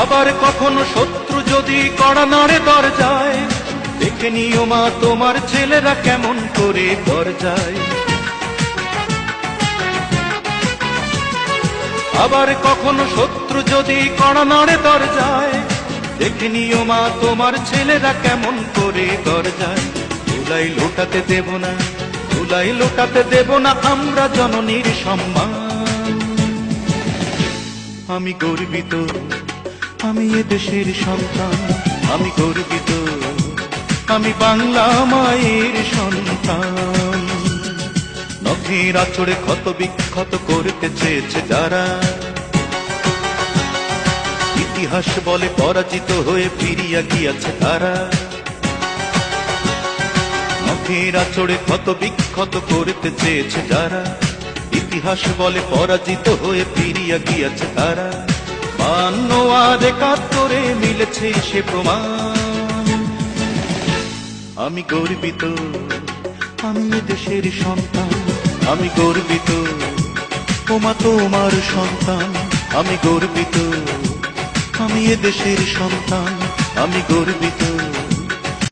আবার কখনো শত্রু যদি কড়া নাড়ে দরজায়, দেখে নিও মা তোমার ছেলেরা কেমন করে দরজায়। আবার কখনো শত্রু যদি কড়া নাড়ে দরজায়, দেখে নিও মা তোমার ছেলেরা কেমন করে দরজায়। ধুলাই লোটাতে দেব না, ধুলাই লোটাতে দেব না আমরা জননীর সম্মান। আমি গর্বিত, আমি এ দেশের সন্তান, আমি গর্বিত, আমি বাংলা মায়ের সন্তান। নখের আঁচড়ে ক্ষত বিক্ষত করতে চেয়েছে যারা, ইতিহাস বলে পরাজিত হয়ে ফিরিয়া গিয়াছে তারা। নখের আঁচড়ে ক্ষত বিক্ষত করতে চেয়েছে যারা, ইতিহাস বলে পরাজিত হয়ে ফিরিয়া গিয়াছে তারা। 52 আর 71 মিলেছে সে প্রমাণ। আমি গর্বিত, আমি এ দেশের সন্তান, আমি গর্বিত, ওমা তোমার সন্তান। আমি গর্বিত, আমি এ দেশের সন্তান, আমি গর্বিত।